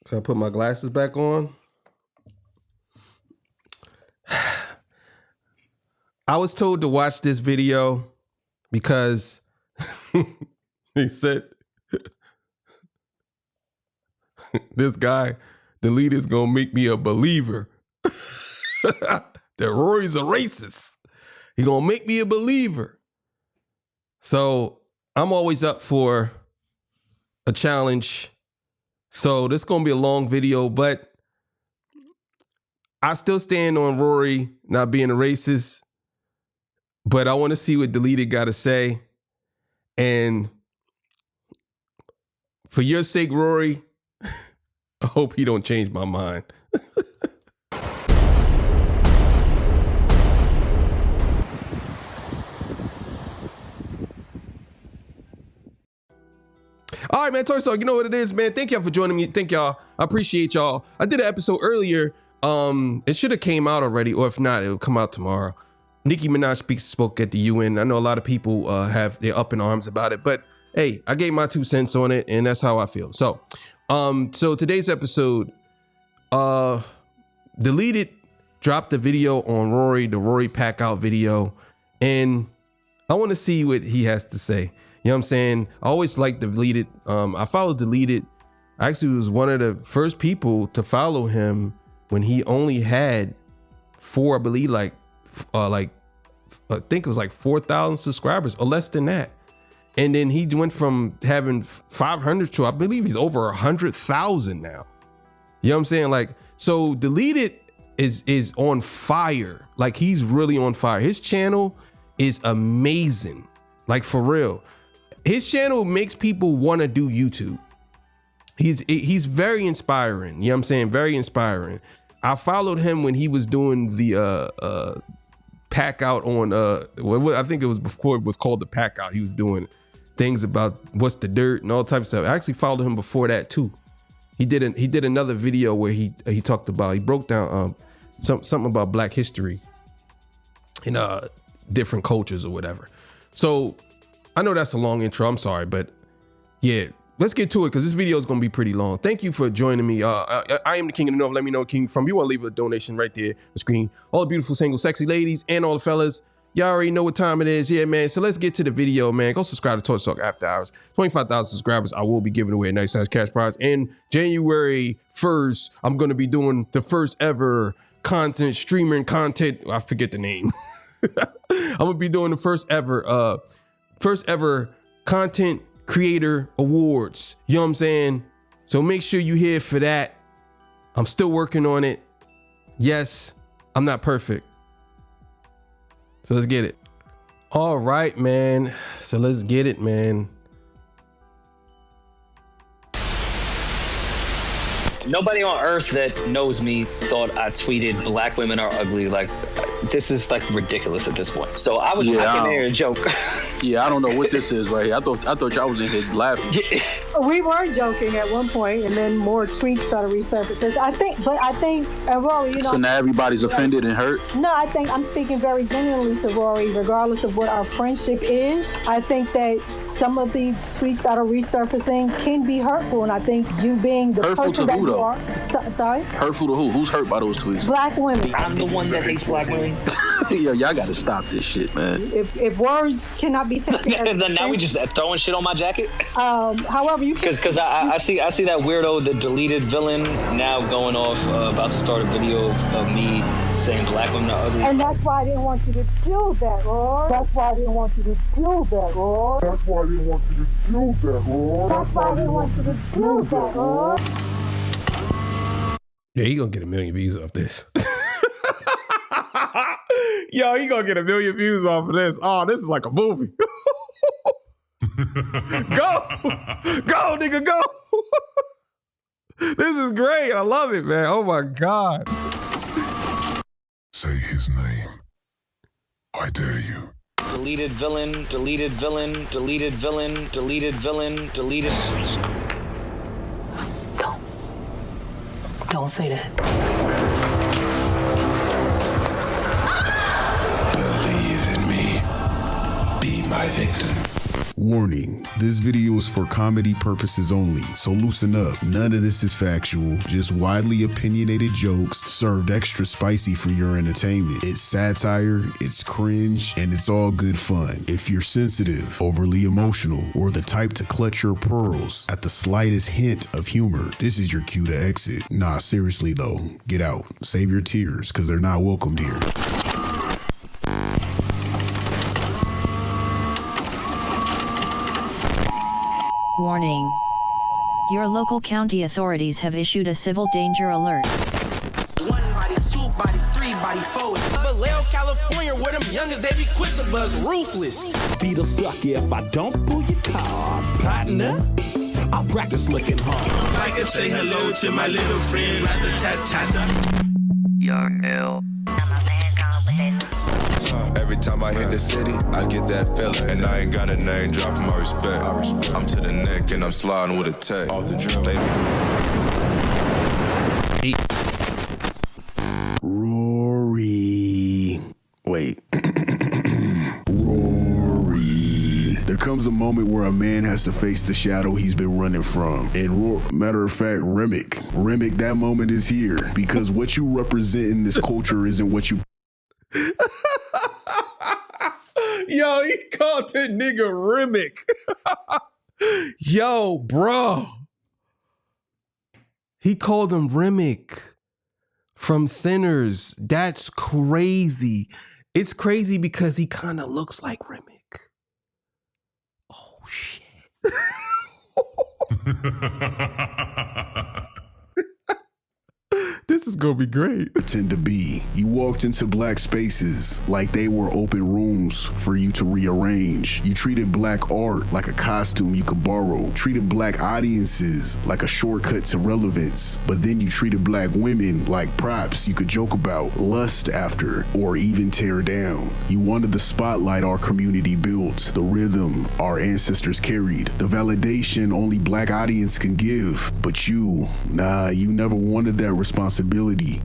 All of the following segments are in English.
Can I put my glasses back on? I was told to watch this video because he said this guy, the leader's gonna make me a believer. That Rory's a racist. He gonna make me a believer. So I'm always up for a challenge. So this is gonna be a long video, but I still stand on Rory not being a racist. But I want to see what Deleted got to say. And for your sake, Rory, I hope he don't change my mind. All right, man, Toy Talk, you know what it is, man. Thank y'all for joining me. Thank y'all. I appreciate y'all. I did an episode earlier. It should have came out already, or if not, it'll come out tomorrow. Nicki Minaj spoke at the UN. I know a lot of people they're up in arms about it, but hey, I gave my 2 cents on it, and that's how I feel. So, so today's episode, Deleted dropped the video on Rory, the Rory pack out video, and I want to see what he has to say. You know what I'm saying? I always like Deleted. I followed Deleted. I actually was one of the first people to follow him when he only had I believe I think it was like 4,000 subscribers or less than that. And then he went from having 500 to, I believe he's over 100,000 now. You know what I'm saying? Like, so Deleted is on fire. Like, he's really on fire. His channel is amazing. Like, for real. His channel makes people want to do YouTube. He's very inspiring. You know what I'm saying? Very inspiring. I followed him when he was doing the pack out on I think it was before it was called the pack out. He was doing things about what's the dirt and all types of stuff. I actually followed him before that too. He did another video where he talked about, he broke down something about Black history in different cultures or whatever. So I know that's a long intro, I'm sorry, but yeah, let's get to it because this video is going to be pretty long. Thank you for joining me. I am the King of the North. Let me know King from. You want to leave a donation right there on the screen. All the beautiful, single, sexy ladies and all the fellas. Y'all already know what time it is. Yeah, man. So let's get to the video, man. Go subscribe to Toy Talk After Hours. 25,000 subscribers. I will be giving away a nice size cash prize. And January 1st, I'm going to be doing the first ever streaming content. I forget the name. I'm going to be doing the first ever content creator awards. You know what I'm saying? So make sure you here for that. I'm still working on it. Yes, I'm not perfect. So let's get it. All right, man. So let's get it, man. Nobody on earth that knows me thought I tweeted black women are ugly. Like, this is like ridiculous at this point. So I was back in there a joke. Yeah, I don't know what this is right here. I thought y'all was in here laughing. We were joking at one point, and then more tweets started resurfacing. I think, Rory, you know. So now everybody's offended and hurt? No, I think I'm speaking very genuinely to Rory, regardless of what our friendship is. I think that some of the tweets that are resurfacing can be hurtful, and I think you being the hurtful person to that who, you though? are. Sorry? Hurtful to who? Who's hurt by those tweets? Black women. I'm the one that hates black women. Yo, y'all gotta stop this shit, man. If words cannot be taken, then now we just throwing shit on my jacket. However, you can. Because I see that weirdo, the Deleted villain, now going off about to start a video of me saying black women are ugly. And that's why I didn't want you to do that, Rory. That's why I didn't want you to do that, Rory. That's why I didn't want you to do that, Rory. That's why I didn't want you to do that, Rory. Yeah, he gonna get 1 million views off this. Yo, he gonna get 1 million views off of this. Oh, this is like a movie. Go, nigga, go. This is great. I love it, man. Oh my God. Say his name. I dare you. Deleted villain, deleted villain, deleted villain, deleted villain, deleted. Don't say that. Believe in me. Be my victim. Warning, this video is for comedy purposes only, so loosen up. None of this is factual, just widely opinionated jokes served extra spicy for your entertainment. It's satire, it's cringe, and it's all good fun. If you're sensitive, overly emotional, or the type to clutch your pearls at the slightest hint of humor, this is your cue to exit. Nah, seriously though, get out. Save your tears, because they're not welcomed here. Warning. Your local county authorities have issued a civil danger alert. 1 body, 2 body, 3 body, 4. Vallejo, California, where them youngest, they be quick to buzz ruthless. Beat a sucker if I don't pull your car, partner. I'll practice looking hard. I can say hello to my little friend, like the tat-tat. You're ill. Every time I hit the city, I get that feeling. And I ain't got a name drop for my respect. I'm to the neck and I'm sliding with a tech. Off the drill, baby. Rory. Wait. Rory. There comes a moment where a man has to face the shadow he's been running from. And matter of fact, Remick, that moment is here. Because what you represent in this culture isn't what you... Yo, he called that nigga Remick. Yo, bro. He called him Remick from Sinners. That's crazy. It's crazy because he kind of looks like Remick. Oh, shit. This is gonna be great. Pretend to be. You walked into black spaces like they were open rooms for you to rearrange. You treated black art like a costume you could borrow. Treated black audiences like a shortcut to relevance. But then you treated black women like props you could joke about, lust after, or even tear down. You wanted the spotlight our community built, the rhythm our ancestors carried, the validation only black audience can give. But you never wanted that responsibility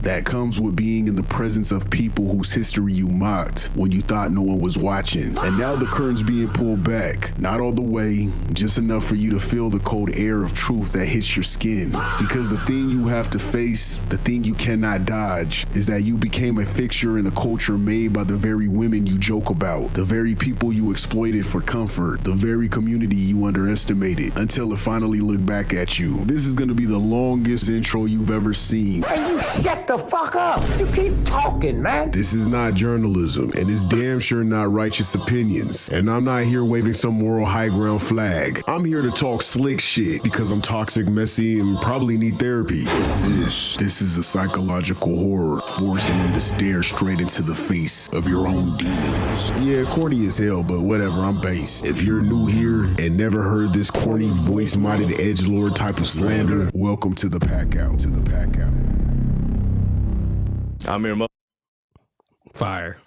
that comes with being in the presence of people whose history you mocked when you thought no one was watching. And now the curtain's being pulled back, not all the way, just enough for you to feel the cold air of truth that hits your skin. Because the thing you have to face, the thing you cannot dodge, is that you became a fixture in a culture made by the very women you joke about, the very people you exploited for comfort, the very community you underestimated, until it finally looked back at you. This is gonna be the longest intro you've ever seen. Hey, you shut the fuck up. You keep talking, man. This is not journalism, and it's damn sure not righteous opinions. And I'm not here waving some moral high ground flag. I'm here to talk slick shit because I'm toxic, messy, and probably need therapy. But this is a psychological horror, forcing you to stare straight into the face of your own demons. Yeah, corny as hell, but whatever, I'm based. If you're new here and never heard this corny, voice-modded edgelord type of slander, welcome to the pack out. I'm here, Fire.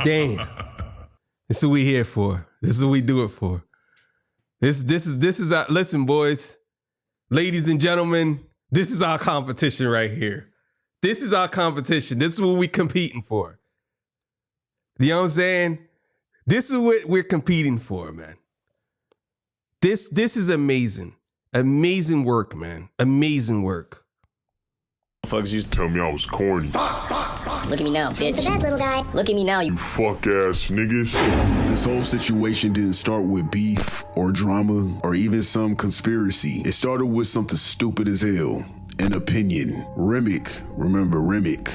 Damn. This is what we here for. This is what we do it for. This is our, listen, boys, ladies and gentlemen, this is our competition right here. This is our competition. This is what we competing for. You know what I'm saying? This is what we're competing for, man. This is amazing. Amazing work, man. Amazing work. Fuckers used to tell me I was corny. Look at me now, bitch. That little guy. Look at me now, you Fuck ass niggas. This whole situation didn't start with beef or drama or even some conspiracy. It started with something stupid as hell. An opinion. Remick. Remember Remick.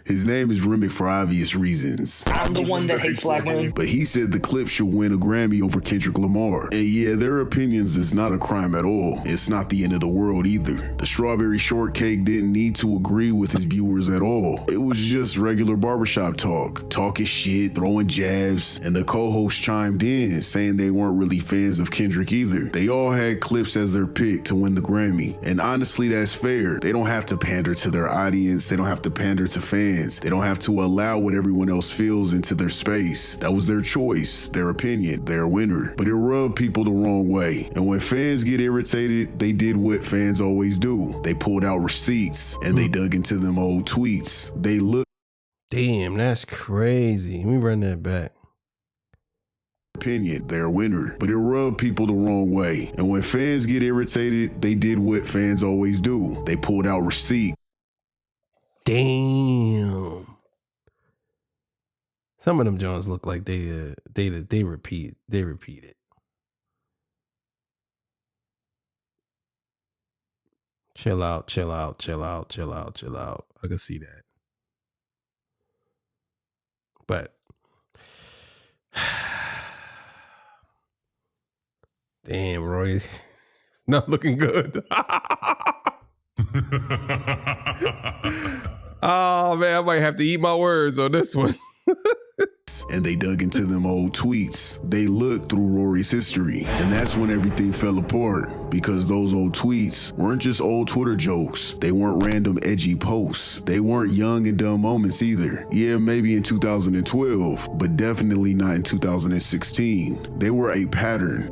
His name is Remick for obvious reasons. I'm the one that hates black women. But he said the clip should win a Grammy over Kendrick Lamar. And yeah, their opinions is not a crime at all. It's not the end of the world either. The Strawberry Shortcake didn't need to agree with his viewers at all. It was just regular barbershop talk. Talking shit, throwing jabs, and the co-host chimed in saying they weren't really fans of Kendrick either. They all had clips as their pick to win the Grammy. And honestly, that's fair. They don't have to pander to their audience. They don't have to pander to fans. They don't have to allow what everyone else feels into their space. That was their choice, their opinion, their winner. But it rubbed people the wrong way. And when fans get irritated, they did what fans always do. They pulled out receipts and they dug into them old tweets. They looked. Damn, that's crazy. Let me run that back. opinion, they're a winner. But it rubbed people the wrong way. And when fans get irritated, they did what fans always do. They pulled out receipt. Damn. Some of them Jones look like they repeat it. Chill out. I can see that. But damn, Rory, not looking good. Oh man, I might have to eat my words on this one. And they dug into them old tweets. They looked through Rory's history. And that's when everything fell apart. Because those old tweets weren't just old Twitter jokes. They weren't random edgy posts. They weren't young and dumb moments either. Yeah, maybe in 2012, but definitely not in 2016. They were a pattern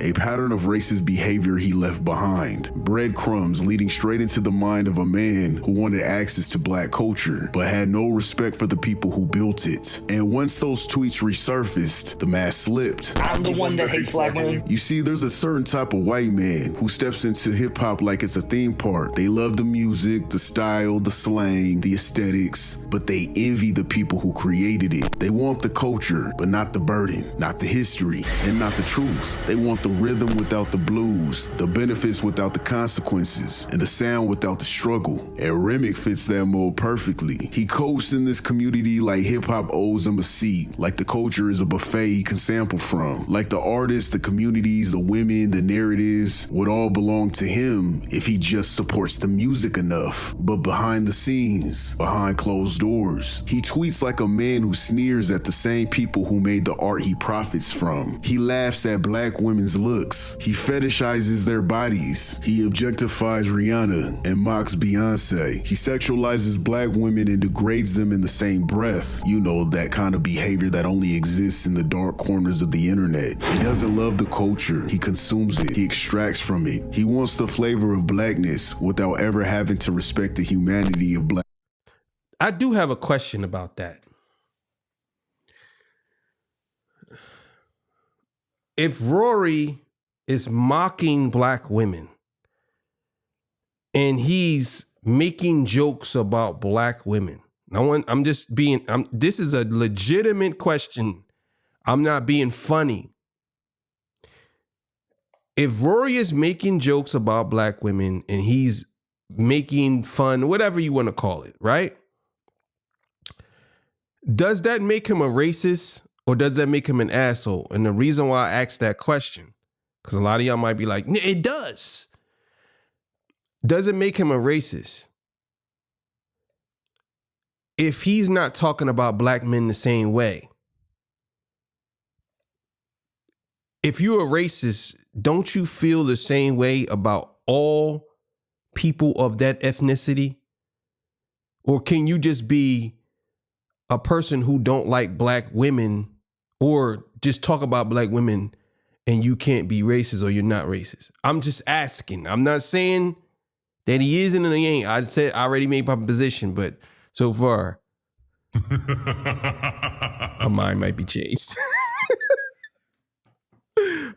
of racist behavior he left behind. Breadcrumbs leading straight into the mind of a man who wanted access to black culture, but had no respect for the people who built it. And once those tweets resurfaced, the mask slipped. I'm the one that hates black women. You see, there's a certain type of white man who steps into hip-hop like it's a theme park. They love the music, the style, the slang, the aesthetics, but they envy the people who created it. They want the culture, but not the burden, not the history, and not the truth. They want the rhythm without the blues, the benefits without the consequences, and the sound without the struggle. And Remick fits that mold perfectly. He coasts in this community like hip-hop owes him a seat, like the culture is a buffet he can sample from, like the artists, the communities, the women, the narratives would all belong to him if he just supports the music enough. But behind the scenes, behind closed doors, he tweets like a man who sneers at the same people who made the art he profits from. He laughs at black women's looks. He fetishizes their bodies. He objectifies Rihanna and mocks Beyonce. He sexualizes black women and degrades them in the same breath. You know, that kind of behavior that only exists in the dark corners of the internet. He doesn't love the culture. He consumes it. He extracts from it. He wants the flavor of blackness without ever having to respect the humanity of black. I do have a question about that. If Rory is mocking black women and he's making jokes about black women, this is a legitimate question. I'm not being funny. If Rory is making jokes about black women and he's making fun, whatever you want to call it, right? Does that make him a racist or does that make him an asshole? And the reason why I asked that question, because a lot of y'all might be like, it does. Does it make him a racist? If he's not talking about black men the same way. If you're a racist, don't you feel the same way about all people of that ethnicity? Or can you just be a person who don't like black women or just talk about black women and you can't be racist or you're not racist? I'm just asking. I'm not saying that he is and he ain't. I said I already made my position, but so far, my mind might be changed.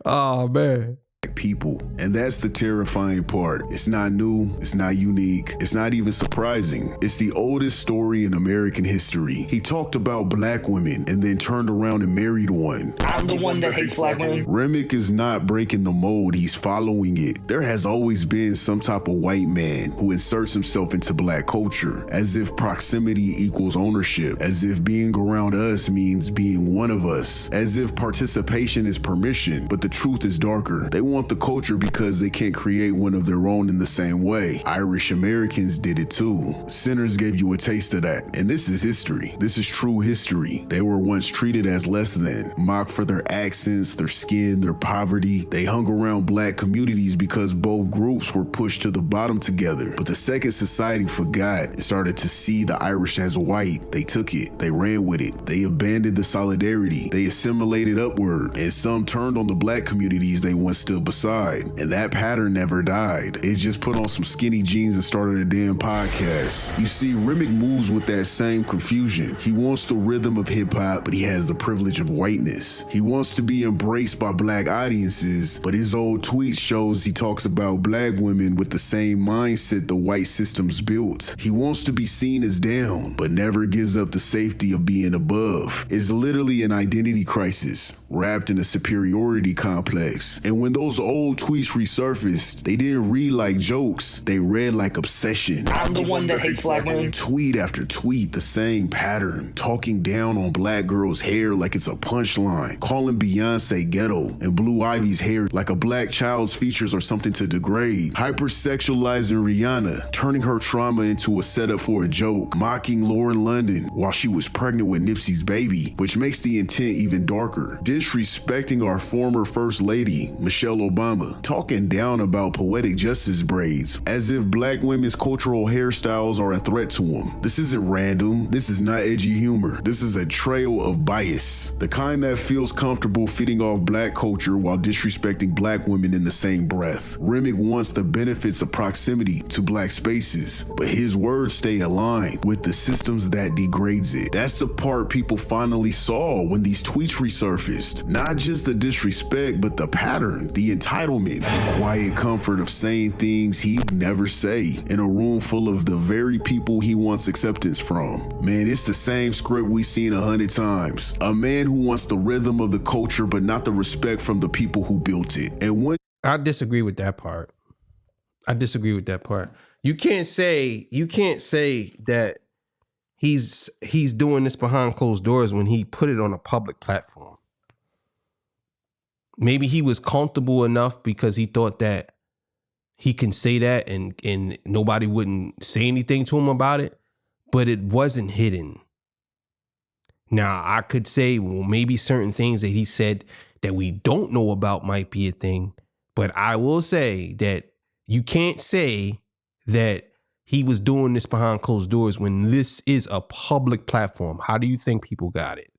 Oh, man. People. And that's the terrifying part. It's not new. It's not unique. It's not even surprising. It's the oldest story in American history. He talked about black women and then turned around and married one. I'm the one that hates black women. Remick is not breaking the mold. He's following it. There has always been some type of white man who inserts himself into black culture as if proximity equals ownership, as if being around us means being one of us, as if participation is permission. But the truth is darker. They want the culture because they can't create one of their own in the same way. Irish Americans did it too. Sinners gave you a taste of that. And this is history. This is true history. They were once treated as less than, mocked for their accents, their skin, their poverty. They hung around black communities because both groups were pushed to the bottom together. But the second society forgot and started to see the Irish as white, they took it. They ran with it. They abandoned the solidarity. They assimilated upward. And some turned on the black communities they once stood beside. And that pattern never died. It just put on some skinny jeans and started a damn podcast. You see, Remick moves with that same confusion. He wants the rhythm of hip-hop, but he has the privilege of whiteness. He wants to be embraced by black audiences, but his old tweet shows he talks about black women with the same mindset the white system's built. He wants to be seen as down, but never gives up the safety of being above. It's literally an identity crisis, wrapped in a superiority complex. And when those old tweets resurfaced, they didn't read like jokes, they read like obsession. I'm the one that hates black women. Tweet after tweet, the same pattern, talking down on black girls' hair like it's a punchline, calling Beyonce ghetto and Blue Ivy's hair like a black child's features are something to degrade, hypersexualizing Rihanna, turning her trauma into a setup for a joke, mocking Lauren London while she was pregnant with Nipsey's baby, which makes the intent even darker, disrespecting our former First Lady, Michelle Obama, talking down about poetic justice braids, as if black women's cultural hairstyles are a threat to them. This isn't random, this is not edgy humor, this is a trail of bias, the kind that feels comfortable feeding off black culture while disrespecting black women in the same breath. Remick wants the benefits of proximity to black spaces, but his words stay aligned with the systems that degrades it. That's the part people finally saw when these tweets resurfaced. Not just the disrespect, but the pattern, the entitlement, the quiet comfort of saying things he'd never say in a room full of the very people he wants acceptance from. Man, it's the same script we've seen 100 times. A man who wants the rhythm of the culture, but not the respect from the people who built it. And when I disagree with that part. You can't say that he's doing this behind closed doors when he put it on a public platform. Maybe he was comfortable enough because he thought that he can say that and nobody wouldn't say anything to him about it, but it wasn't hidden. Now, I could say, well, maybe certain things that he said that we don't know about might be a thing, but I will say that you can't say that he was doing this behind closed doors when this is a public platform. How do you think people got it?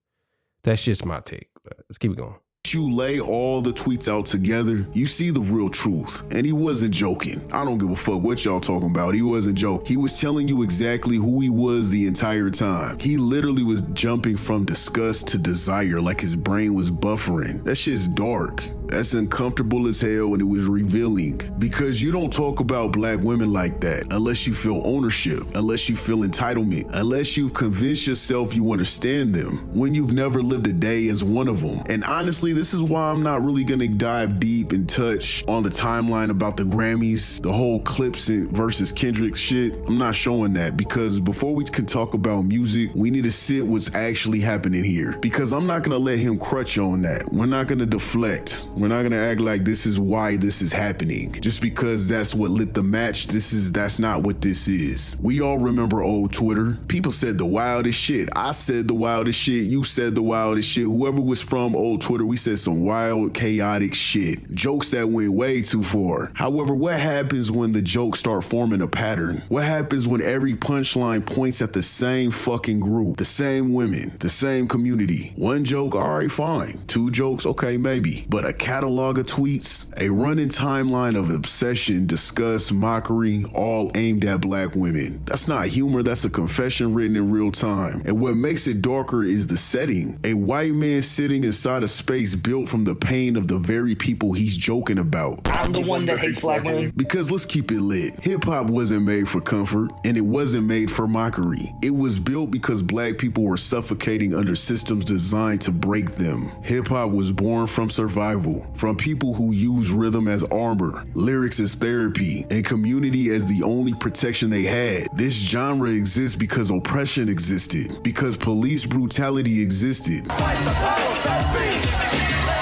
That's just my take. Let's keep it going. you lay all the tweets out together, you see the real truth. And he wasn't joking. I don't give a fuck what y'all talking about. He wasn't joking. He was telling you exactly who he was the entire time. He literally was jumping from disgust to desire, like his brain was buffering. That shit's dark. That's uncomfortable as hell, and it was revealing. Because you don't talk about black women like that unless you feel ownership, unless you feel entitlement, unless you've convinced yourself you understand them, when you've never lived a day as one of them. And honestly, this is why I'm not really gonna dive deep and touch on the timeline about the Grammys, the whole Clips versus Kendrick shit. I'm not showing that, because before we can talk about music, we need to sit what's actually happening here. Because I'm not gonna let him crutch on that. We're not gonna deflect. We're not gonna act like this is why this is happening. Just because that's what lit the match, that's not what this is. We all remember old Twitter. People said the wildest shit. I said the wildest shit. You said the wildest shit. Whoever was from old Twitter, we said some wild, chaotic shit. Jokes that went way too far. However, what happens when the jokes start forming a pattern? What happens when every punchline points at the same fucking group, the same women, the same community? One joke, all right, fine. Two jokes, okay, maybe. But a catalog of tweets, a running timeline of obsession, disgust, mockery, all aimed at black women. That's not humor, that's a confession written in real time. And what makes it darker is the setting. A white man sitting inside a space built from the pain of the very people he's joking about. I'm the one that hates black women. Because let's keep it lit. Hip hop wasn't made for comfort, and it wasn't made for mockery. It was built because black people were suffocating under systems designed to break them. Hip hop was born from survival, from people who use rhythm as armor, lyrics as therapy, and community as the only protection they had. This genre exists because oppression existed, because police brutality existed. Fight the powers that be!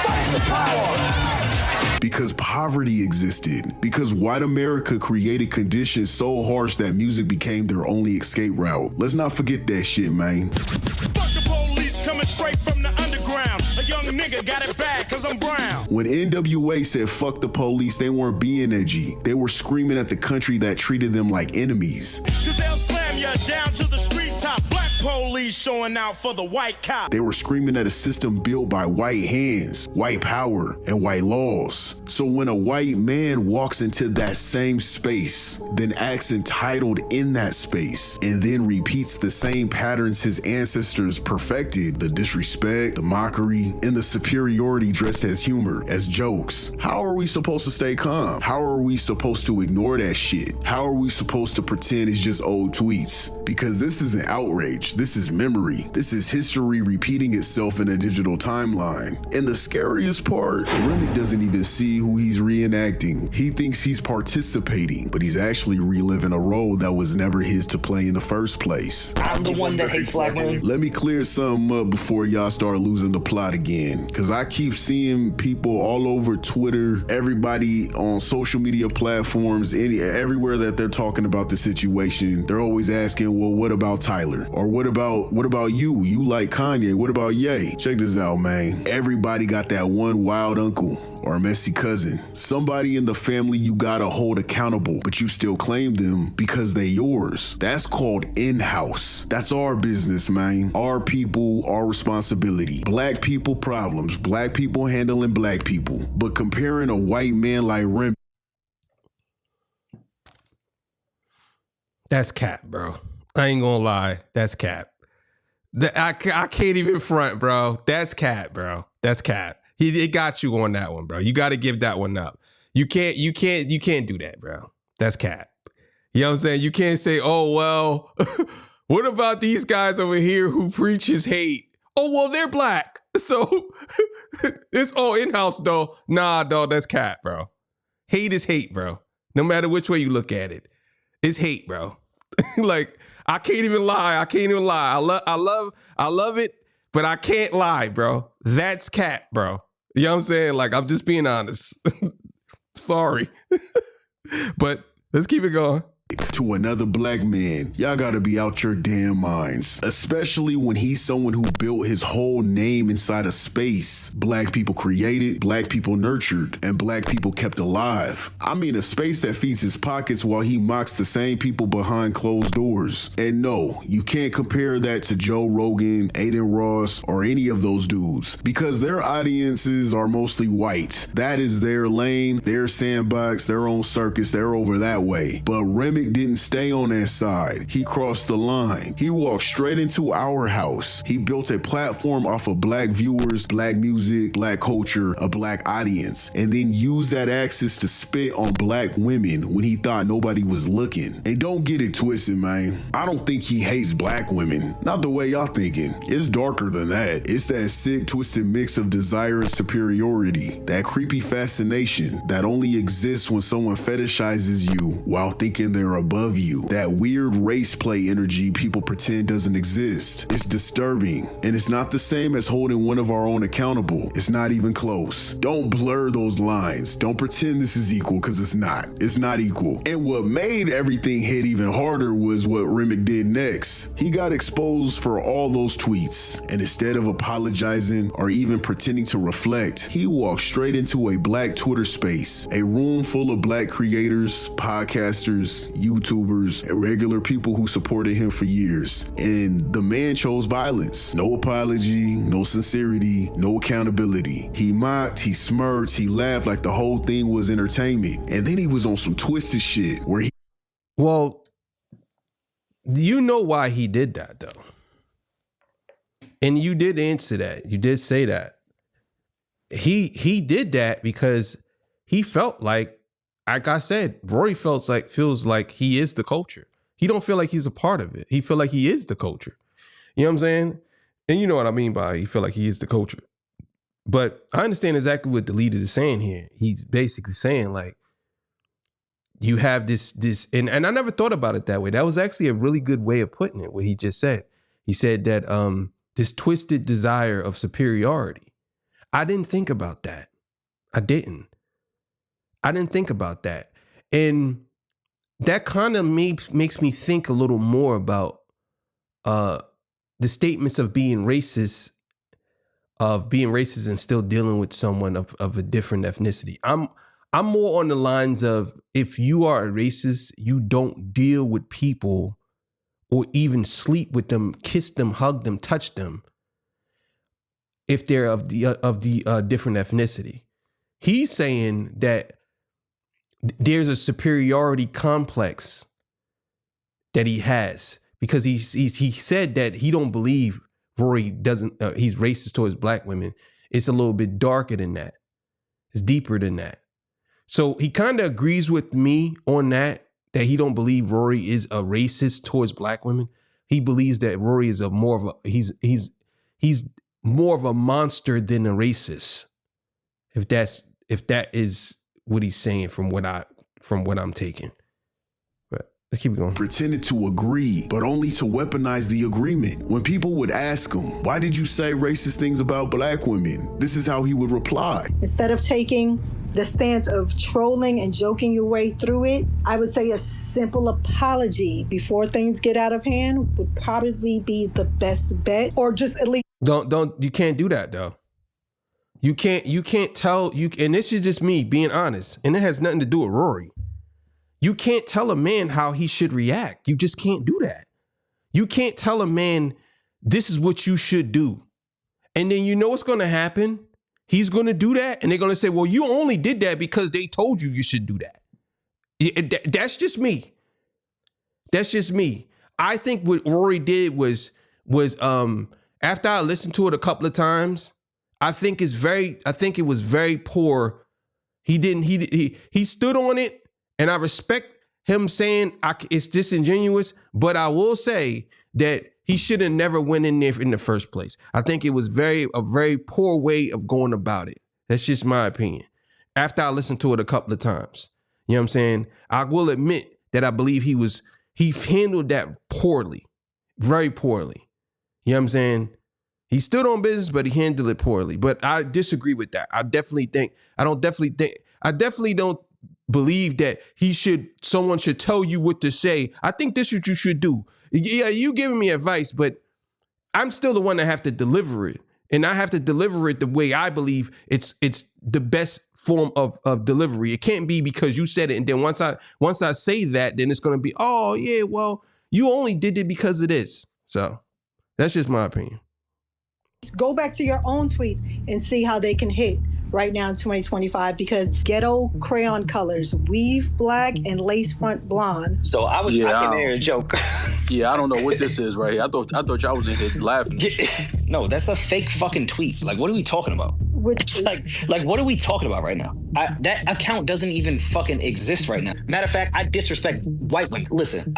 Fight the power! Because poverty existed, because white America created conditions so harsh that music became their only escape route. Let's not forget that shit, man. Fuck the police coming straight from the underground. A young nigga got it bad cause I'm brown. When NWA said fuck the police, they weren't being edgy. They were screaming at the country that treated them like enemies. Cause they'll slam ya down to the street top. Black police showing out for the white cop. They were screaming at a system built by white hands, white power, and white laws. So when a white man walks into that same space, then acts entitled in that space, and then repeats the same patterns his ancestors perfected, the disrespect, the mockery, and the superiority dressed as humor, as jokes, how are we supposed to stay calm? How are we supposed to ignore that shit? How are we supposed to pretend it's just old tweets? Because this isn't outrage, this is memory. This is history repeating itself in a digital timeline. And the scariest part, Remick doesn't even see who he's reenacting. He thinks he's participating, but he's actually reliving a role that was never his to play in the first place. I'm the one that hates black women. Let me clear something up before y'all start losing the plot again. Cause I keep seeing people all over Twitter, everybody on social media platforms, everywhere that they're talking about the situation, they're always asking, well, what about Tyler? Or what about you? You like Kanye, what about Ye? Check this out, man. Everybody got that one wild uncle or messy cousin. Somebody in the family you gotta hold accountable, but you still claim them because they yours. That's called in-house. That's our business, man. Our people, our responsibility. Black people problems. Black people handling black people. But comparing a white man like Rem. That's cap, bro. I ain't gonna lie. That's cap. I can't even front, bro. That's cap, bro. That's cap. It got you on that one, bro. You got to give that one up. You can't do that, bro. That's cap. You know what I'm saying? You can't say, oh, well, what about these guys over here who preaches hate? Oh, well, they're black. So it's all in-house, though. Nah, dog, that's cap, bro. Hate is hate, bro. No matter which way you look at it. It's hate, bro. Like, I can't even lie. I love it, but I can't lie, bro. That's cap, bro. You know what I'm saying? Like, I'm just being honest. Sorry. But let's keep it going. To another black man, y'all gotta be out your damn minds. Especially when he's someone who built his whole name inside a space black people created, black people nurtured, and black people kept alive. I mean, a space that feeds his pockets while he mocks the same people behind closed doors. And no, you can't compare that to Joe Rogan, Aiden Ross, or any of those dudes, because their audiences are mostly white. That is their lane, their sandbox, their own circus, they're over that way. But Remick didn't stay on that side. He crossed the line. He walked straight into our house. He built a platform off of black viewers, black music, black culture, a black audience, and then used that access to spit on black women when he thought nobody was looking. And don't get it twisted, man. I don't think he hates black women. Not the way y'all thinking. It's darker than that. It's that sick, twisted mix of desire and superiority. That creepy fascination that only exists when someone fetishizes you while thinking they're above you. That weird race play energy people pretend doesn't exist. It's disturbing, and it's not the same as holding one of our own accountable. It's not even close. Don't blur those lines. Don't pretend this is equal, because it's not. It's not equal. And what made everything hit even harder was what Remick did next. He got exposed for all those tweets, and instead of apologizing or even pretending to reflect, he walked straight into a black Twitter space, a room full of black creators, podcasters, YouTubers, and regular people who supported him for years. And the man chose violence. No apology, no sincerity, no accountability. He mocked, he smirked, he laughed like the whole thing was entertainment. And then he was on some twisted shit where he... Well, you know why he did that, though. And you did answer that. You did say that. He did that because he felt like I said, Rory feels like he is the culture. He don't feel like he's a part of it. He feel like he is the culture. You know what I'm saying? And you know what I mean by he feel like he is the culture. But I understand exactly what Deleted is saying here. He's basically saying like, you have this, and I never thought about it that way. That was actually a really good way of putting it, what he just said. He said that this twisted desire of superiority. I didn't think about that. I didn't think about that. And that kind of makes me think a little more about the statements of being racist and still dealing with someone of a different ethnicity. I'm more on the lines of, if you are a racist, you don't deal with people or even sleep with them, kiss them, hug them, touch them, if they're of the different ethnicity. He's saying that there's a superiority complex that he has because he said that he don't believe Rory doesn't. He's racist towards black women. It's a little bit darker than that. It's deeper than that. So he kind of agrees with me on that he don't believe Rory is a racist towards black women. He believes that Rory is he's more of a monster than a racist. If that is what he's saying from what I'm taking. But let's keep going. Pretended to agree, but only to weaponize the agreement. When people would ask him, why did you say racist things about black women? This is how he would reply. Instead of taking the stance of trolling and joking your way through it, I would say a simple apology before things get out of hand would probably be the best bet, or just at least you can't do that though. You can't tell you, and this is just me being honest, and it has nothing to do with Rory. You can't tell a man how he should react. You just can't do that. You can't tell a man this is what you should do. And then you know what's going to happen? He's going to do that, and they're going to say, well, you only did that because they told you should do that. That's just me. That's just me. I think what Rory did was after I listened to it a couple of times, I think it was very poor. He stood on it, and I respect him saying it's disingenuous, but I will say that he should have never went in there in the first place. I think it was a very poor way of going about it. That's just my opinion. After I listened to it a couple of times, you know what I'm saying? I will admit that I believe he handled that poorly, very poorly. You know what I'm saying? He stood on business, but he handled it poorly. But I disagree with that. I definitely don't believe that someone should tell you what to say. I think this is what you should do. Yeah, you giving me advice, but I'm still the one that have to deliver it. And I have to deliver it the way I believe it's the best form of delivery. It can't be because you said it, and then once I say that, then it's gonna be, oh yeah, well, you only did it because of this. So that's just my opinion. go back to your own tweets and see how they can hit right now in 2025, because ghetto crayon colors, weave black and lace front blonde. So I was not here a joke. Yeah, I don't know what this is right here. I thought y'all was in here laughing. No, that's a fake fucking tweet. Like, what are we talking about? Like, what are we talking about right now? That account doesn't even fucking exist right now. Matter of fact, I disrespect white women. Listen,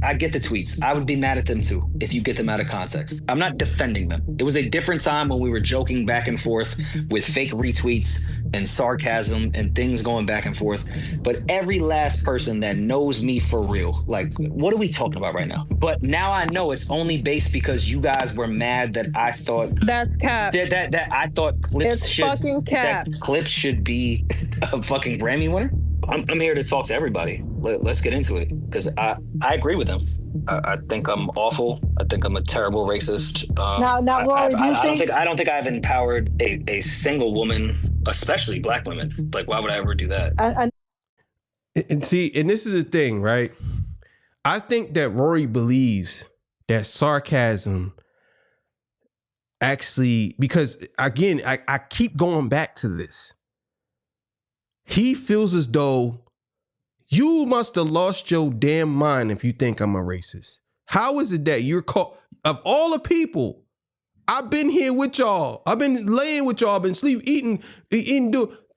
I get the tweets. I would be mad at them too if you get them out of context. I'm not defending them. It was a different time when we were joking back and forth with fake retweets and sarcasm and things going back and forth. But every last person that knows me for real, like, what are we talking about right now? But now I know it's only based because you guys were mad that I thought that's cap. That I thought clips should be a fucking Grammy winner. I'm here to talk to everybody. Let's get into it, because I agree with them. I think I'm awful. I think I'm a terrible racist. Now, Rory, I don't think I've empowered a single woman, especially black women. Like, why would I ever do that? And see, and this is the thing, right? I think that Rory believes that sarcasm actually, because again, I keep going back to this. He feels as though you must have lost your damn mind if you think I'm a racist. How is it that you're called, of all the people, I've been here with y'all. I've been laying with y'all. I've been eating,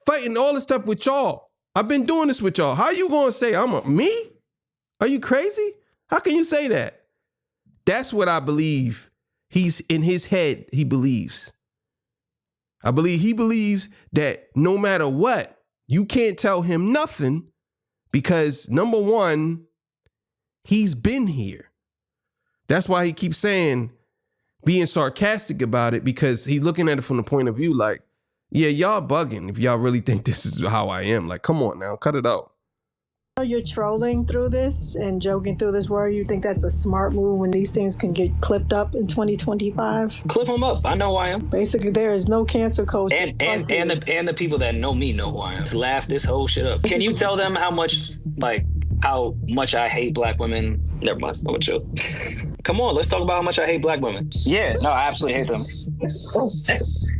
fighting all this stuff with y'all. I've been doing this with y'all. How you going to say me? Are you crazy? How can you say that? That's what I believe. He's in his head. He believes. I believe he believes that no matter what, you can't tell him nothing because, number one, he's been here. That's why he keeps saying, being sarcastic about it, because he's looking at it from the point of view like, yeah, y'all bugging if y'all really think this is how I am. Like, come on now, cut it out. You're trolling through this and joking through this, where you think that's a smart move when these things can get clipped up in 2025? Clip them up. I know who I am. Basically, there is no cancel culture. And the people that know me know who I am. Just laugh this whole shit up. Can you tell them how how much I hate black women. Never mind. I'm gonna chill. Come on, let's talk about how much I hate black women. Yeah, no, I absolutely hate them.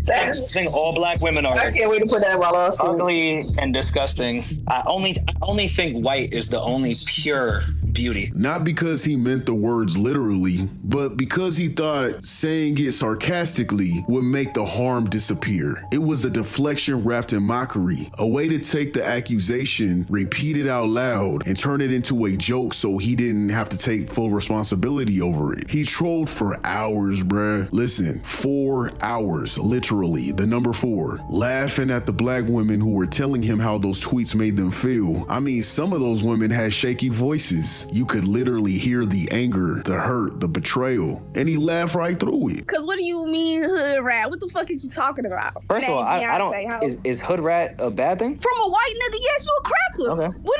I think all black women are. I can't wait to put that while I was ugly and disgusting. I only think white is the only pure beauty. Not because he meant the words literally, but because he thought saying it sarcastically would make the harm disappear. It was a deflection wrapped in mockery, a way to take the accusation, repeat it out loud, and turn it into a joke so he didn't have to take full responsibility over it. He trolled for hours, bruh. Listen, 4 hours, literally, the number 4, laughing at the black women who were telling him how those tweets made them feel. I mean, some of those women had shaky voices. You could literally hear the anger, the hurt, the betrayal, and he laughed right through it. Because what do you mean hood rat? What the fuck is you talking about? First of all, I don't. Is hood rat a bad thing? From a white nigga, yes, you a cracker. Okay. What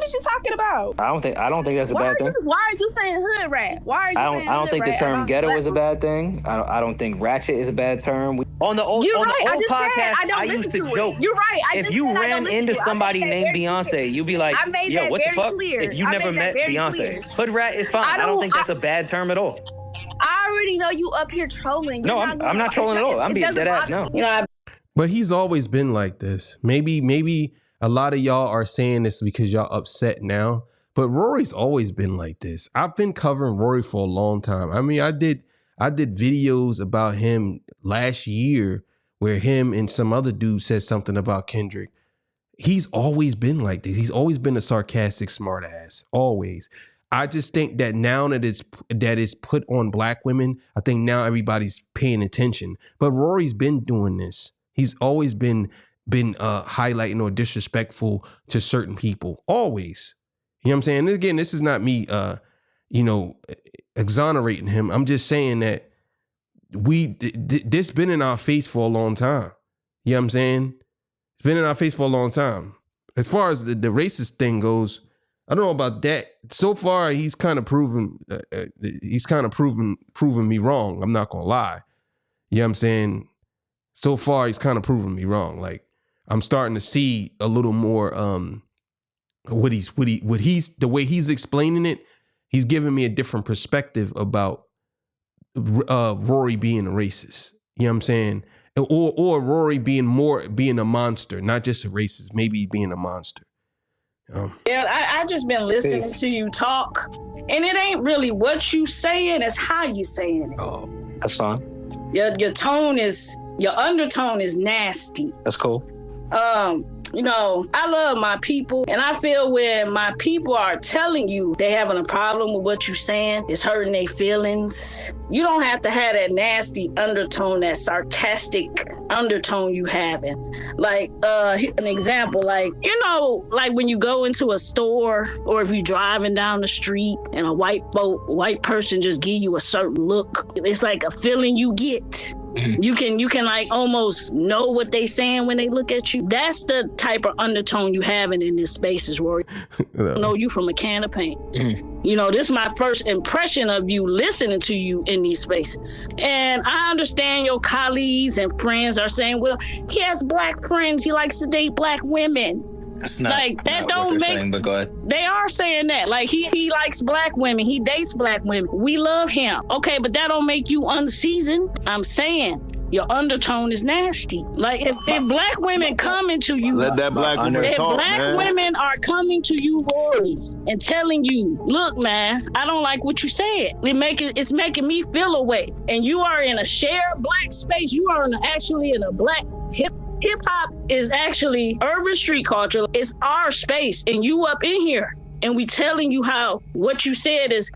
are you talking about? I don't think that's a bad thing. Why are you saying hood rat? Why are you saying I don't think the term ghetto is a bad thing. I don't think ratchet is a bad term. On the old podcast, I used to joke. You're right. If you ran into somebody named Beyonce, you'd be like, yo, what the fuck? If you never met Beyonce. Hood rat is fine. I don't think that's a bad term at all. I already know you up here trolling. No, I'm not trolling at all. I'm being dead ass now. But he's always been like this. Maybe a lot of y'all are saying this because y'all upset now. But Rory's always been like this. I've been covering Rory for a long time. I mean, I did videos about him last year where him and some other dude said something about Kendrick. He's always been like this. He's always been a sarcastic smart ass. Always. I just think that now that it's put on black women, I think now everybody's paying attention. But Rory's been doing this. He's always been highlighting or disrespectful to certain people. Always. You know what I'm saying? And again, this is not me exonerating him. I'm just saying that this been in our face for a long time. You know what I'm saying? It's been in our face for a long time. As far as the racist thing goes, I don't know about that. So far, he's kind of proven me wrong. I'm not gonna lie. You know what I'm saying? So far, he's kind of proven me wrong. Like, I'm starting to see a little more what he's the way he's explaining it. He's giving me a different perspective about Rory being a racist. You know what I'm saying? Or Rory being a monster, not just a racist, maybe being a monster. Yeah, I just been listening to you talk, and it ain't really what you saying, it's how you saying it. Oh, that's fine. Your undertone is nasty. That's cool. I love my people, and I feel when my people are telling you they having a problem with what you saying, it's hurting their feelings. You don't have to have that nasty undertone, that sarcastic undertone you having. Like, an example, like when you go into a store or if you're driving down the street and a white person just give you a certain look, it's like a feeling you get. You can like almost know what they saying when they look at you. That's the type of undertone you having in this spaces, Rory. I know you from a can of paint. This is my first impression of you listening to you in these spaces. And I understand your colleagues and friends are saying, well, he has black friends. He likes to date black women. That's not like that. Not don't make. Saying, but go ahead. They are saying that. Like he likes black women. He dates black women. We love him. Okay, but that don't make you unseasoned. I'm saying your undertone is nasty. Like if black women coming to you, let that black woman talk, black man. Women are coming to you, Rory, and telling you, look, man, I don't like what you said. It's making me feel away. And you are in a shared black space. You are actually in a black hip-hop is actually urban street culture. It's our space, and you up in here, and we telling you how what you said is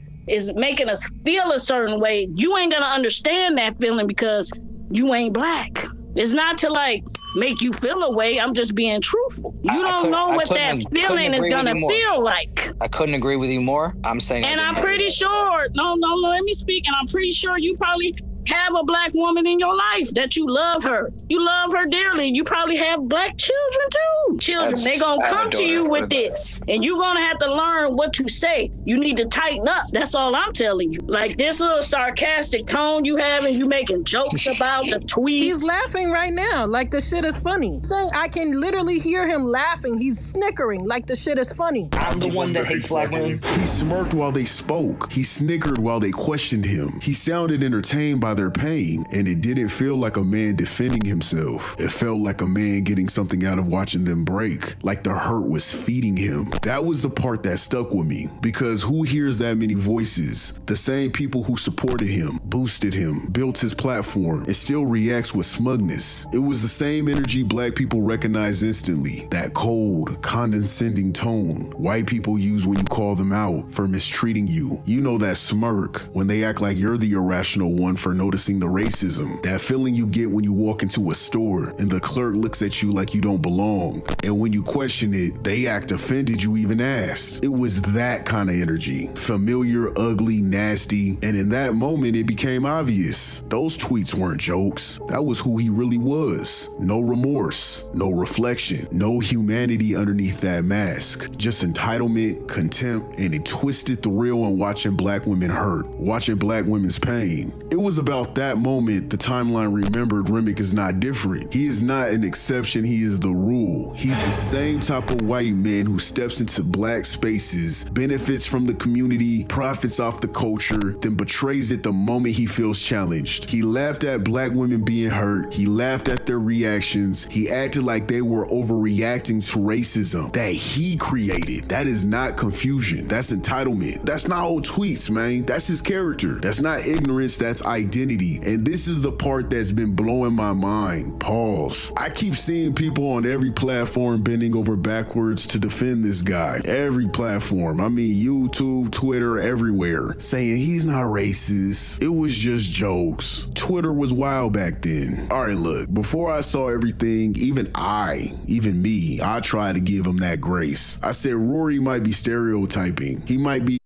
making us feel a certain way. You ain't gonna understand that feeling because you ain't black. It's not to like make you feel a way. I'm just being truthful. You don't know what that feeling is gonna feel like. I couldn't agree with you more. I'm saying, and I'm pretty sure. No, let me speak. And I'm pretty sure you probably have a black woman in your life that you love her. You love her dearly. You probably have black children too. Children, they gonna come to you with this, and you're gonna have to learn what to say. You need to tighten up. That's all I'm telling you. Like this little sarcastic tone you have, and you making jokes about the tweets. He's laughing right now, like the shit is funny. I can literally hear him laughing. He's snickering, like the shit is funny. I'm the one that hates black women. He smirked while they spoke. He snickered while they questioned him. He sounded entertained by their pain, and it didn't feel like a man defending himself. It felt like a man getting something out of watching them break, like the hurt was feeding him. That was the part that stuck with me, because who hears that many voices? The same people who supported him, boosted him, built his platform, and still reacts with smugness. It was the same energy black people recognize instantly, that cold, condescending tone white people use when you call them out for mistreating you. You know that smirk when they act like you're the irrational one for noticing the racism. That feeling you get when you walk into a store and the clerk looks at you like you don't belong. And when you question it, they act offended you even asked. It was that kind of energy. Familiar, ugly, nasty. And in that moment, it became obvious. Those tweets weren't jokes. That was who he really was. No remorse, no reflection, no humanity underneath that mask. Just entitlement, contempt, and it twisted the real on watching black women hurt, watching black women's pain. It was about that moment the timeline remembered Remick is not different. He is not an exception, he is the rule. He's the same type of white man who steps into black spaces, benefits from the community, profits off the culture, then betrays it the moment he feels challenged. He laughed at black women being hurt. He laughed at their reactions. He acted like they were overreacting to racism that he created. That is not confusion. That's entitlement. That's not old tweets, man. That's his character. That's not ignorance. That's identity. And this is the part that's been blowing my mind. Pause. I keep seeing people on every platform bending over backwards to defend this guy. Every platform. I mean, YouTube, Twitter, everywhere. Saying he's not racist. It was just jokes. Twitter was wild back then. All right, look. Before I saw everything, even me, I tried to give him that grace. I said Rory might be stereotyping. He might be.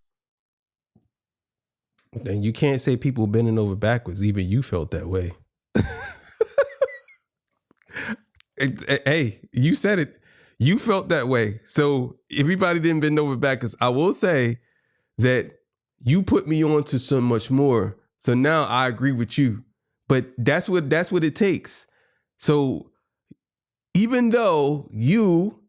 Then you can't say people bending over backwards. Even you felt that way. Hey, you said it. You felt that way. So everybody didn't bend over backwards. I will say that you put me on to so much more. So now I agree with you. But that's what it takes. So even though you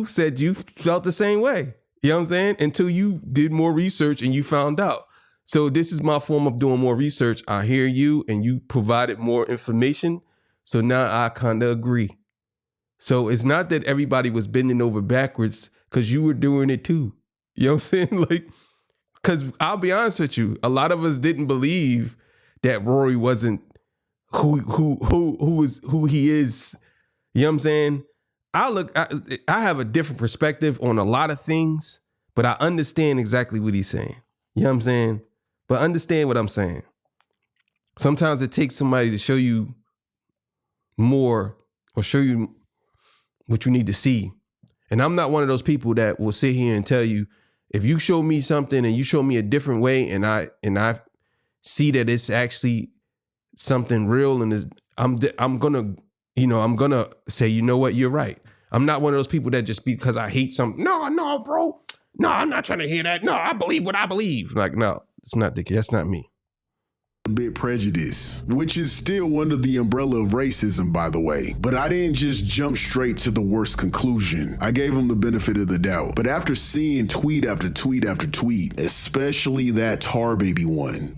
said you felt the same way, you know what I'm saying? Until you did more research and you found out. So this is my form of doing more research. I hear you and you provided more information. So now I kind of agree. So it's not that everybody was bending over backwards because you were doing it too. You know what I'm saying? Like, because I'll be honest with you, a lot of us didn't believe that Rory wasn't who he is. You know what I'm saying? I have a different perspective on a lot of things, but I understand exactly what he's saying. You know what I'm saying? But understand what I'm saying. Sometimes it takes somebody to show you more or show you what you need to see. And I'm not one of those people that will sit here and tell you, if you show me something and you show me a different way and I see that it's actually something real and I'm gonna say, you know what, you're right. I'm not one of those people that just because I hate something. No, bro. No, I'm not trying to hear that. No, I believe what I believe. Like, no, it's not that's not me. A bit prejudice, which is still under the umbrella of racism, by the way. But I didn't just jump straight to the worst conclusion. I gave him the benefit of the doubt. But after seeing tweet after tweet after tweet, especially that Tar Baby one,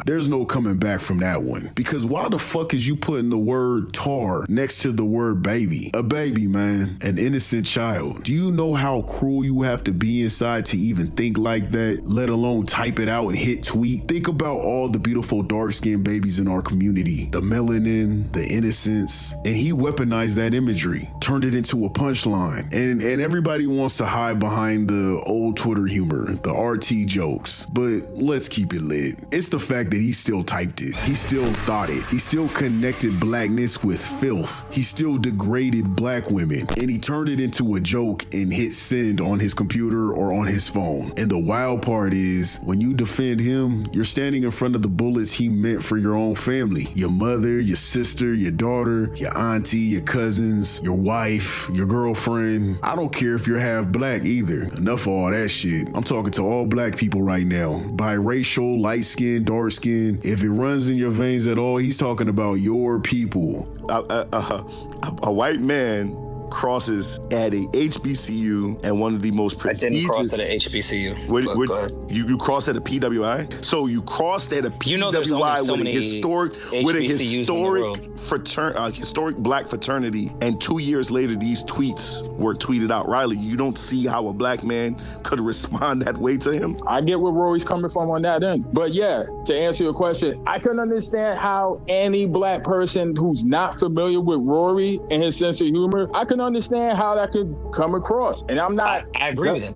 there's no coming back from that one. Because why the fuck is you putting the word tar next to the word baby? A baby, man. An innocent child. Do you know how cruel you have to be inside to even think like that, let alone type it out and hit tweet? Think about all the beautiful dark-skinned babies in our community, the melanin, the innocence, and he weaponized that imagery, turned it into a punchline, and everybody wants to hide behind the old Twitter humor, the RT jokes, but let's keep it lit. It's the fact that he still typed it, he still thought it, he still connected blackness with filth, he still degraded black women, and he turned it into a joke and hit send on his computer or on his phone. And the wild part is, when you defend him, you're standing in front of the bullets he meant for your own family. Your mother, your sister, your daughter, your auntie, your cousins, your wife, your girlfriend. I don't care if you're half black either. Enough of all that shit. I'm talking to all black people right now. Biracial, light skin, dark skin. If it runs in your veins at all, he's talking about your people. A white man crosses at a HBCU and one of the most prestigious. I didn't cross at a HBCU. Go ahead. You crossed at a PWI? So you crossed at a PWI with a historic black fraternity, and 2 years later these tweets were tweeted out. Riley, you don't see how a black man could respond that way to him? I get where Rory's coming from on that end. But yeah, to answer your question, I couldn't understand how any black person who's not familiar with Rory and his sense of humor, I can understand how that could come across. And I'm not. I agree with it.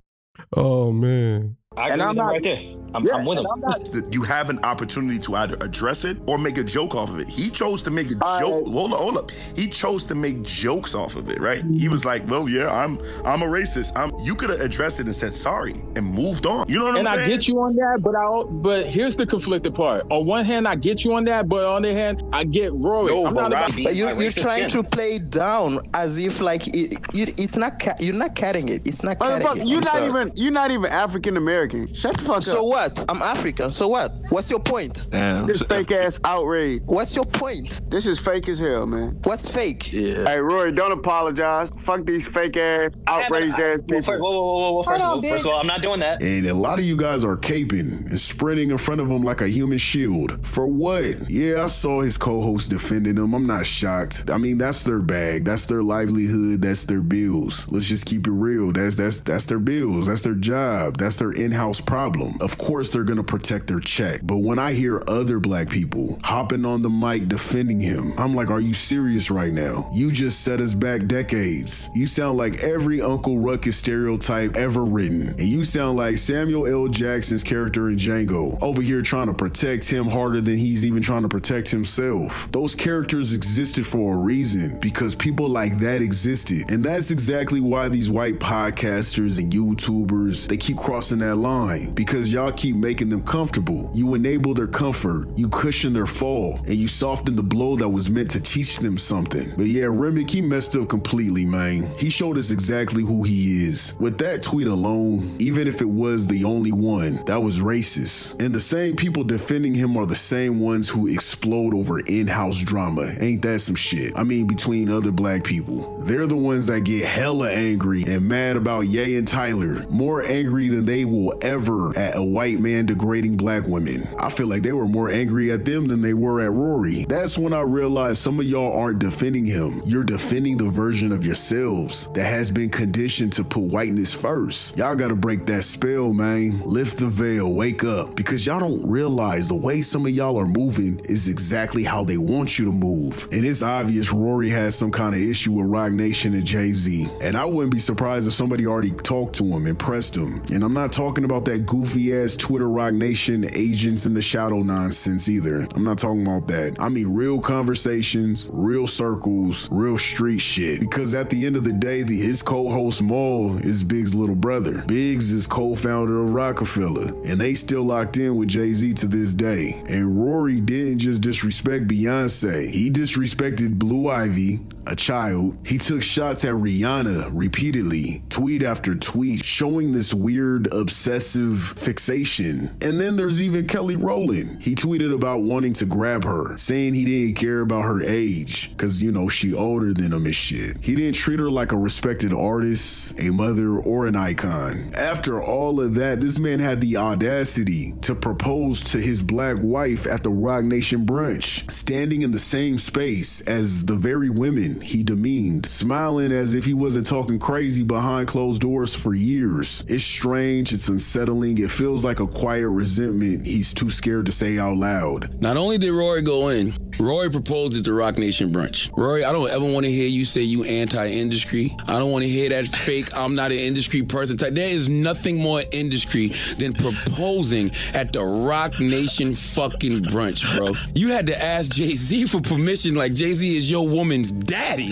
Oh, man. I agree with him right there. I'm with him. You have an opportunity to either address it or make a joke off of it. He chose to make a joke. Hold up. He chose to make jokes off of it, right? He was like, well, yeah, I'm a racist. You could have addressed it and said sorry and moved on. You know what I'm saying? And I get you on that, but here's the conflicted part. On one hand, I get you on that, but on the other hand, I get Rory. You're trying to play it down as if like it's not. You're not carrying it. It's not carrying it. You're not even African American. Shut the fuck up. So what? I'm African. So what? What's your point? Damn. This fake ass outrage. What's your point? This is fake as hell, man. What's fake? Yeah. Hey, Rory, don't apologize. Fuck these fake ass, outraged ass people. Whoa. First of all, I'm not doing that. And a lot of you guys are caping and spreading in front of him like a human shield. For what? Yeah, I saw his co-host defending him. I'm not shocked. I mean, that's their bag. That's their livelihood. That's their bills. Let's just keep it real. That's their bills. That's their job. That's their in-house problem. Of course, they're gonna protect their check. But when I hear other black people hopping on the mic defending him, I'm like, are you serious right now? You just set us back decades. You sound like every Uncle Ruckus stereotype ever written. And you sound like Samuel L. Jackson's character in Django, over here trying to protect him harder than he's even trying to protect himself. Those characters existed for a reason, because people like that existed. And that's exactly why these white podcasters and YouTubers, they keep crossing that line, because y'all keep making them comfortable. You enable their comfort, you cushion their fall, and you soften the blow that was meant to teach them something. But yeah, Remick, he messed up completely, man. He showed us exactly who he is. With that tweet alone, even if it was the only one, that was racist. And the same people defending him are the same ones who explode over in-house drama. Ain't that some shit? I mean, between other black people. They're the ones that get hella angry and mad about Ye and Tyler. More angry than they will ever at a white man degrading black women. I feel like they were more angry at them than they were at Rory. That's when I realized some of y'all aren't defending him. You're defending the version of yourselves that has been conditioned to put whiteness first. Y'all gotta break that spell, man. Lift the veil, wake up, because y'all don't realize the way some of y'all are moving is exactly how they want you to move. And it's obvious Rory has some kind of issue with Roc Nation and Jay-Z. And I wouldn't be surprised if somebody already talked to him and pressed him. And I'm not talking about that goofy ass Twitter Roc Nation agents in the shadow nonsense either. I'm not talking about that. I mean real conversations, real circles, real street shit. Because at the end of the day, his co-host Maul is Big's little brother. Biggs is co-founder of Rockefeller, and they still locked in with Jay-Z to this day. And Rory didn't just disrespect Beyonce, he disrespected Blue Ivy, a child. He took shots at Rihanna repeatedly, tweet after tweet, showing this weird obsessive fixation. And then there's even Kelly Rowland. He tweeted about wanting to grab her, saying he didn't care about her age, because, you know, she older than him and shit. He didn't treat her like a respected artist, a mother, or an icon. After all of that, this man had the audacity to propose to his black wife at the Roc Nation brunch, standing in the same space as the very women he demeaned, smiling as if he wasn't talking crazy behind closed doors for years. It's strange, it's unsettling, it feels like a quiet resentment he's too scared to say out loud. Not only did Rory go in Rory proposed at the Rock Nation brunch. Rory, I don't ever want to hear you say you anti-industry. I don't want to hear that fake, I'm not an industry person type. There is nothing more industry than proposing at the Rock Nation fucking brunch, bro. You had to ask Jay-Z for permission, like Jay-Z is your woman's daddy.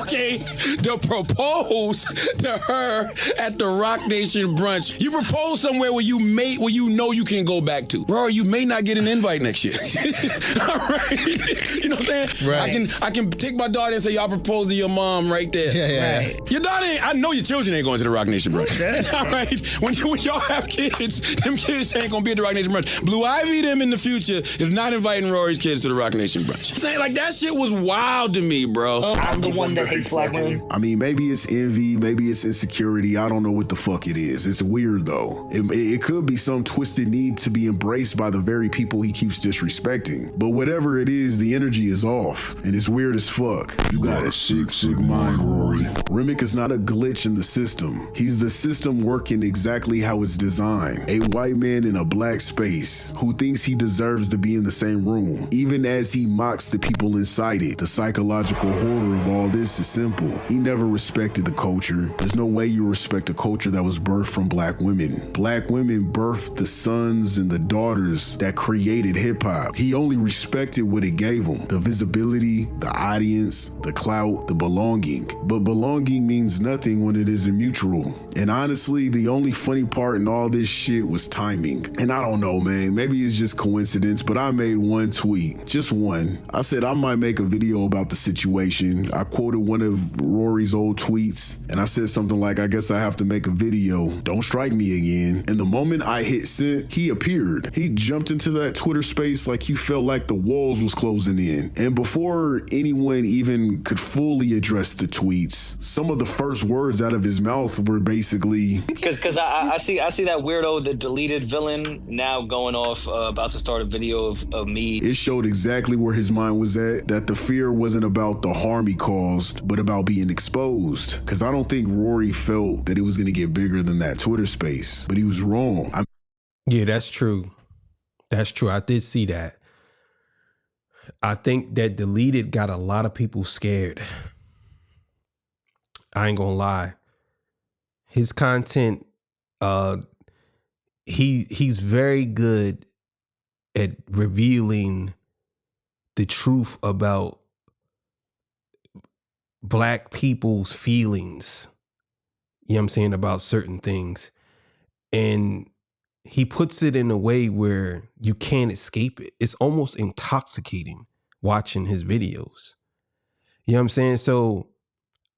Okay? To propose to her at the Rock Nation brunch. You propose somewhere where you know you can go back to. Rory, you may not get an invite next year. All right. You know what I'm saying? Right. I can take my daughter and say, y'all propose to your mom right there. Yeah. Right. Your daughter I know your children ain't going to the Rock Nation brunch. All right. When y'all have kids, them kids ain't gonna be at the Rock Nation brunch. Blue Ivy them in the future is not inviting Rory's kids to the Rock Nation brunch. Saying like that shit was wild to me, bro. I'm the one that hates black women. I mean, maybe it's envy, maybe it's insecurity. I don't know what the fuck it is. It's weird though. It could be some twisted need to be embraced by the very people he keeps disrespecting. But whatever it is, the energy is off, and it's weird as fuck. You got a sick mind, Rory. Remick is not a glitch in the system. He's the system working exactly how it's designed. A white man in a black space who thinks he deserves to be in the same room, even as he mocks the people inside it. The psychological horror of all this is simple. He never respected the culture. There's no way you respect a culture that was birthed from black women. Black women birthed the sons and the daughters that created hip-hop. He only respected what it gave him. The visibility, the audience, the clout, the belonging. But belonging means nothing when it isn't mutual. And honestly, the only funny part in all this shit was timing. And I don't know, man, maybe it's just coincidence, but I made one tweet, just one. I said I might make a video about the situation. I quoted one of Rory's old tweets, and I said something like, I guess I have to make a video. Don't strike me again. And the moment I hit send, he appeared. He jumped into that Twitter space like he felt like the walls was closing in. And before anyone even could fully address the tweets, some of the first words out of his mouth were basically... Because I see that weirdo, the deleted villain, now going off about to start a video of me. It showed exactly where his mind was at, that the fear wasn't about the harm he caused, but about being exposed. Because I don't think Rory felt that it was going to get bigger than that Twitter space, but he was wrong. Yeah, that's true. That's true. I did see that. I think that deleted got a lot of people scared. I ain't gonna lie. His content, he's very good at revealing the truth about black people's feelings. You know what I'm saying, about certain things. And he puts it in a way where you can't escape it. It's almost intoxicating watching his videos. You know what I'm saying? So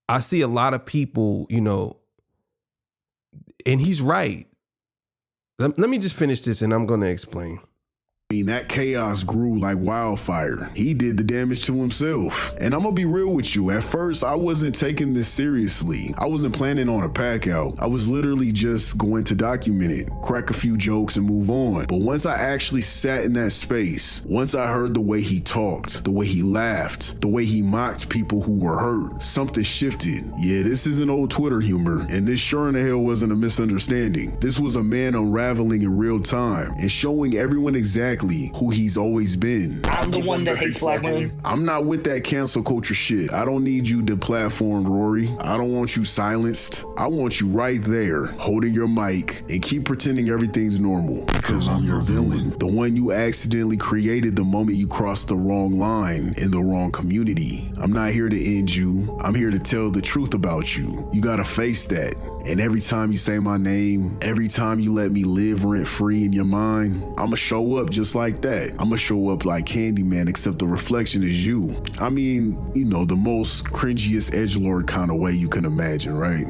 I see a lot of people, you know, and he's right. Let me just finish this and I'm going to explain. I mean, that chaos grew like wildfire. He did the damage to himself. And I'm gonna be real with you. At first, I wasn't taking this seriously. I wasn't planning on a pack out. I was literally just going to document it, crack a few jokes and move on. But once I actually sat in that space, once I heard the way he talked, the way he laughed, the way he mocked people who were hurt, something shifted. Yeah, this isn't old Twitter humor, and this sure in the hell wasn't a misunderstanding. This was a man unraveling in real time and showing everyone exactly who he's always been. I'm the one that hates black women. I'm not with that cancel culture shit. I don't need you to platform, Rory. I don't want you silenced. I want you right there, holding your mic and keep pretending everything's normal, because I'm your villain. The one you accidentally created the moment you crossed the wrong line in the wrong community. I'm not here to end you. I'm here to tell the truth about you. You gotta face that. And every time you say my name, every time you let me live rent free in your mind, I'ma show up just like that. I'ma show up like Candyman, except the reflection is you. I mean, you know, the most cringiest edgelord kind of way you can imagine, right?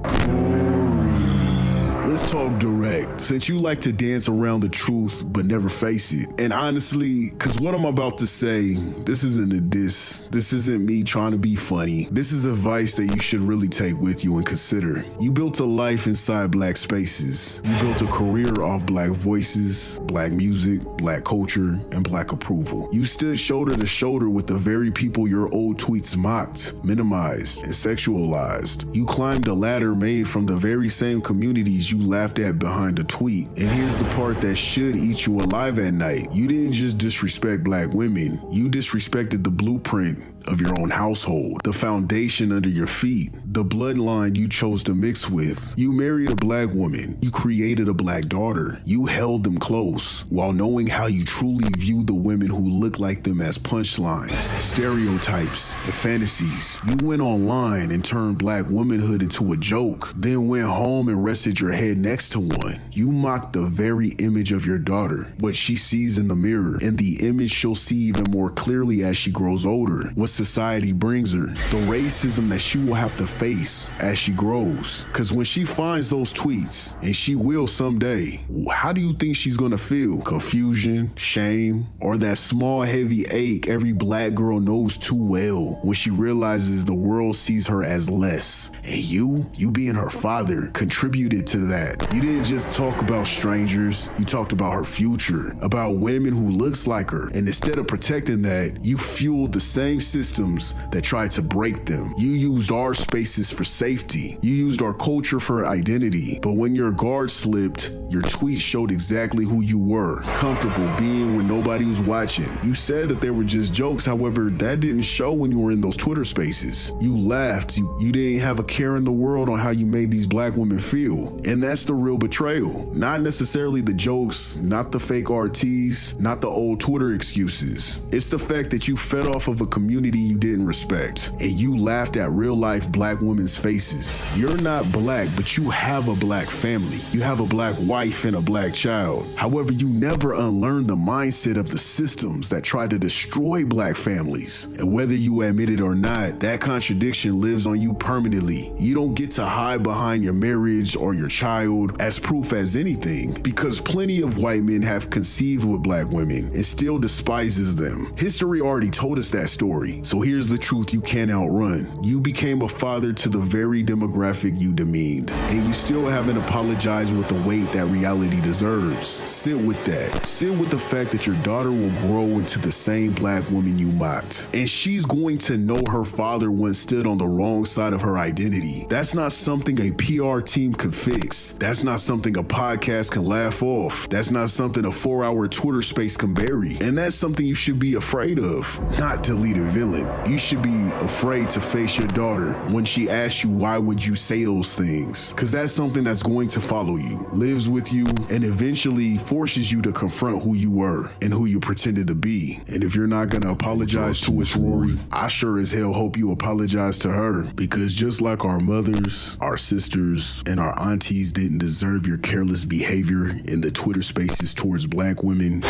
Let's talk direct, since you like to dance around the truth but never face it. And honestly, because what I'm about to say, this isn't a diss. This isn't me trying to be funny. This is advice that you should really take with you and consider. You built a life inside black spaces. You built a career off black voices, black music, black culture, and black approval. You stood shoulder to shoulder with the very people your old tweets mocked, minimized, and sexualized. You climbed a ladder made from the very same communities you you laughed at behind a tweet. And here's the part that should eat you alive at night. You didn't just disrespect black women, you disrespected the blueprint of your own household, the foundation under your feet, the bloodline you chose to mix with. You married a black woman, you created a black daughter, you held them close, while knowing how you truly view the women who look like them as punchlines, stereotypes, and fantasies. You went online and turned black womanhood into a joke, then went home and rested your head next to one. You mocked the very image of your daughter, what she sees in the mirror, and the image she'll see even more clearly as she grows older, what society brings her, the racism that she will have to face as she grows. Because when she finds those tweets, and she will someday, how do you think she's gonna feel? Confusion, shame, or that small heavy ache every black girl knows too well when she realizes the world sees her as less. And you being her father, contributed to that. You didn't just talk about strangers, you talked about her future, about women who looks like her. And instead of protecting that, you fueled the same systems that tried to break them. You used our spaces for safety. You used our culture for identity. But when your guard slipped, your tweets showed exactly who you were, comfortable being when nobody was watching. You said that they were just jokes, however, that didn't show when you were in those Twitter spaces. You laughed, you didn't have a care in the world on how you made these black women feel. And that's the real betrayal. Not necessarily the jokes, not the fake RTs, not the old Twitter excuses. It's the fact that you fed off of a community you didn't respect, and you laughed at real life black women's faces. You're not black, but you have a black family. You have a black wife and a black child. However, you never unlearned the mindset of the systems that try to destroy black families. And whether you admit it or not, that contradiction lives on you permanently. You don't get to hide behind your marriage or your child as proof as anything, because plenty of white men have conceived with black women and still despises them. History already told us that story. So here's the truth you can't outrun. You became a father to the very demographic you demeaned, and you still haven't apologized with the weight that reality deserves. Sit with that. Sit with the fact that your daughter will grow into the same black woman you mocked, and she's going to know her father once stood on the wrong side of her identity. That's not something a PR team could fix. That's not something a podcast can laugh off. That's not something a 4-hour Twitter space can bury. And that's something you should be afraid of, not deleted villain. You should be afraid to face your daughter when she asks you why would you say those things, because that's something that's going to follow you, lives with you, and eventually forces you to confront who you were and who you pretended to be. And if you're not going to apologize to us, Rory, I sure as hell hope you apologize to her, because just like our mothers, our sisters, and our aunties didn't deserve your careless behavior in the Twitter spaces towards black women,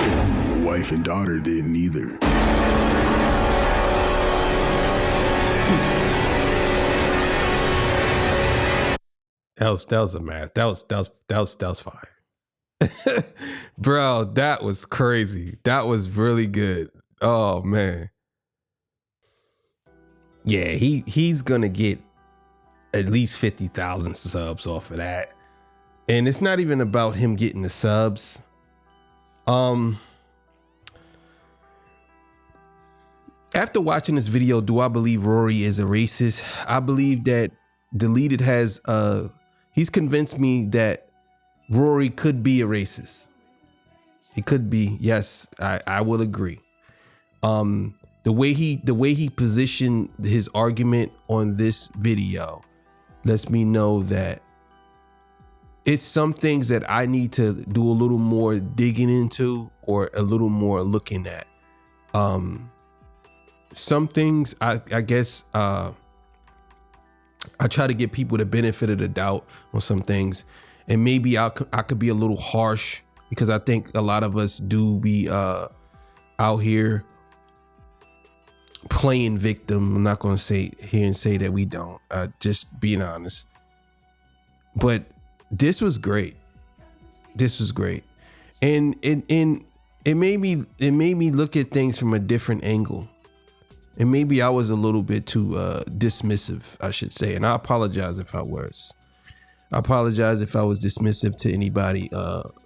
your wife and daughter didn't either. That was a math. That was fire. Bro, that was crazy. That was really good. Oh man. Yeah, he's gonna get at least 50,000 subs off of that. And it's not even about him getting the subs. After watching this video, do I believe Rory is a racist? I believe that Deleted has he's convinced me that Rory could be a racist. He could be. Yes, I will agree. The way he positioned his argument on this video lets me know that it's some things that I need to do a little more digging into or a little more looking at. Some things I guess I try to give people the benefit of the doubt on some things, and maybe I could be a little harsh because I think a lot of us do be out here playing victim. I'm not going to say that we don't. Just being honest. But this was great. This was great, and it made me look at things from a different angle. And maybe I was a little bit too dismissive, I should say. And I apologize if I was. I apologize if I was dismissive to anybody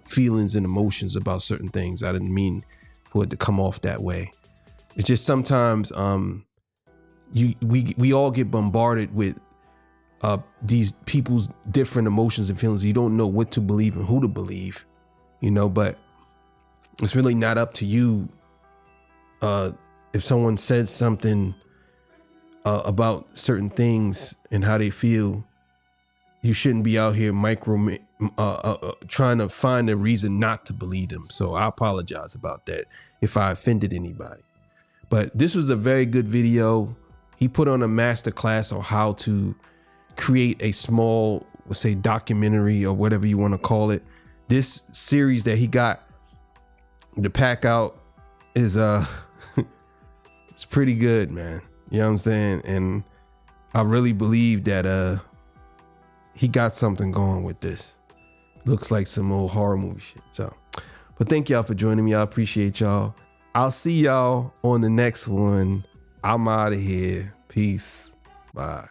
feelings and emotions about certain things. I didn't mean for it to come off that way. It's just sometimes we all get bombarded with these people's different emotions and feelings. You don't know what to believe and who to believe, you know, but it's really not up to you. If someone says something about certain things and how they feel, you shouldn't be out here trying to find a reason not to believe them. So I apologize about that if I offended anybody. But this was a very good video. He put on a master class on how to create a small, let's say, documentary or whatever you want to call it. This series that he got to pack out is it's pretty good, man. You know what I'm saying? And I really believe that he got something going with this. Looks like some old horror movie shit. So, but thank y'all for joining me. I appreciate y'all. I'll see y'all on the next one. I'm out of here. Peace. Bye.